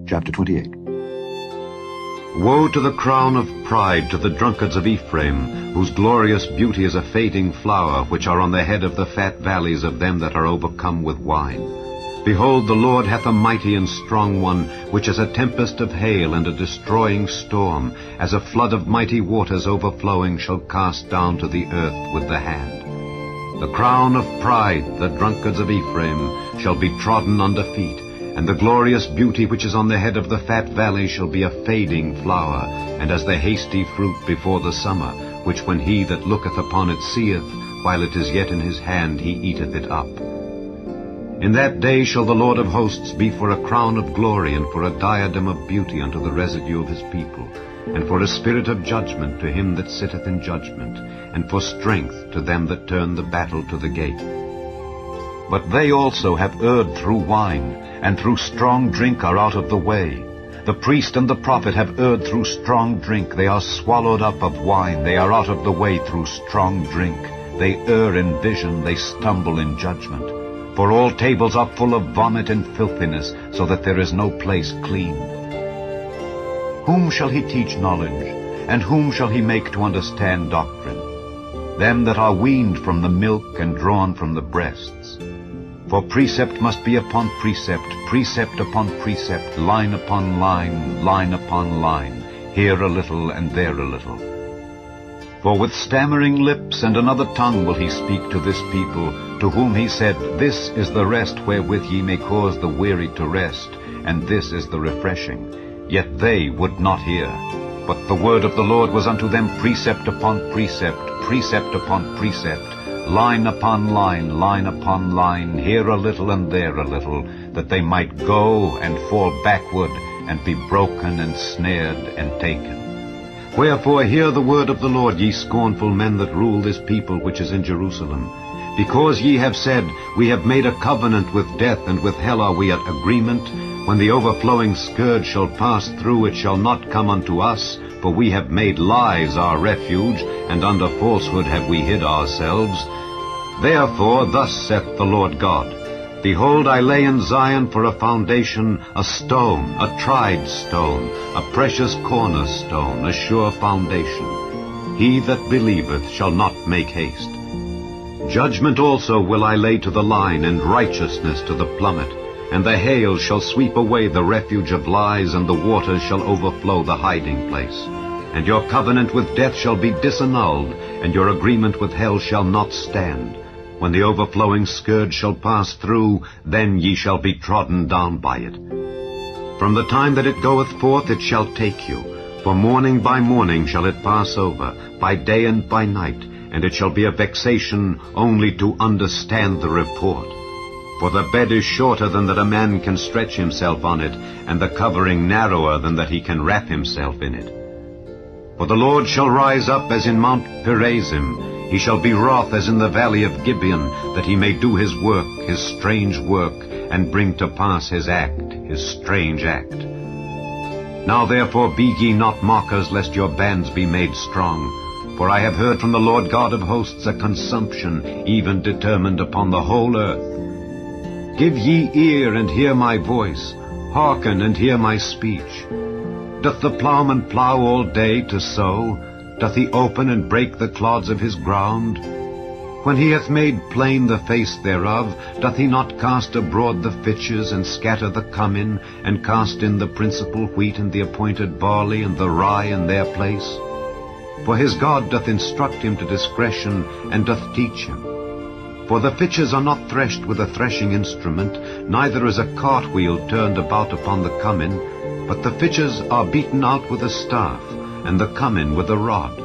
Chapter 28. Woe to the crown of pride, to the drunkards of Ephraim, whose glorious beauty is a fading flower, which are on the head of the fat valleys of them that are overcome with wine. Behold, the Lord hath a mighty and strong one, which is a tempest of hail and a destroying storm, as a flood of mighty waters overflowing shall cast down to the earth with the hand. The crown of pride, the drunkards of Ephraim, shall be trodden under feet, and the glorious beauty which is on the head of the fat valley shall be a fading flower, and as the hasty fruit before the summer, which when he that looketh upon it seeth, while it is yet in his hand, he eateth it up. In that day shall the Lord of hosts be for a crown of glory, and for a diadem of beauty unto the residue of his people, and for a spirit of judgment to him that sitteth in judgment, and for strength to them that turn the battle to the gate. But they also have erred through wine, and through strong drink are out of the way. The priest and the prophet have erred through strong drink. They are swallowed up of wine. They are out of the way through strong drink. They err in vision. They stumble in judgment. For all tables are full of vomit and filthiness, so that there is no place clean. Whom shall he teach knowledge? And whom shall he make to understand doctrine? Them that are weaned from the milk and drawn from the breasts. For precept must be upon precept, precept upon precept, line upon line, line upon line, here a little and there a little. For with stammering lips and another tongue will he speak to this people, to whom he said, This is the rest wherewith ye may cause the weary to rest, and this is the refreshing. Yet they would not hear. But the word of the Lord was unto them precept upon precept, precept upon precept, line upon line, line upon line, here a little and there a little, that they might go and fall backward, and be broken and snared and taken. Wherefore hear the word of the Lord, ye scornful men that rule this people which is in Jerusalem. Because ye have said, We have made a covenant with death, and with hell are we at agreement, when the overflowing scourge shall pass through, it shall not come unto us, for we have made lies our refuge, and under falsehood have we hid ourselves. Therefore thus saith the Lord God, Behold, I lay in Zion for a foundation a stone, a tried stone, a precious cornerstone, a sure foundation. He that believeth shall not make haste. Judgment also will I lay to the line, and righteousness to the plummet. And the hail shall sweep away the refuge of lies, and the waters shall overflow the hiding place. And your covenant with death shall be disannulled, and your agreement with hell shall not stand. When the overflowing scourge shall pass through, then ye shall be trodden down by it. From the time that it goeth forth it shall take you, for morning by morning shall it pass over, by day and by night, and it shall be a vexation only to understand the report. For the bed is shorter than that a man can stretch himself on it, and the covering narrower than that he can wrap himself in it. For the Lord shall rise up as in Mount Perazim, he shall be wroth as in the valley of Gibeon, that he may do his work, his strange work, and bring to pass his act, his strange act. Now therefore be ye not mockers, lest your bands be made strong. For I have heard from the Lord God of hosts a consumption, even determined upon the whole earth. Give ye ear and hear my voice, hearken and hear my speech. Doth the plowman plow all day to sow? Doth he open and break the clods of his ground? When he hath made plain the face thereof, doth he not cast abroad the fitches, and scatter the cummin, and cast in the principal wheat, and the appointed barley, and the rye in their place? For his God doth instruct him to discretion, and doth teach him. For the fitches are not threshed with a threshing instrument, neither is a cartwheel turned about upon the cummin, but the fitches are beaten out with a staff, and the cummin with a rod.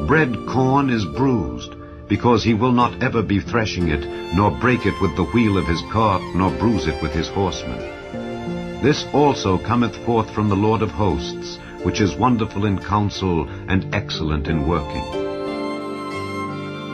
Bread corn is bruised, because he will not ever be threshing it, nor break it with the wheel of his cart, nor bruise it with his horsemen. This also cometh forth from the Lord of hosts, which is wonderful in counsel, and excellent in working.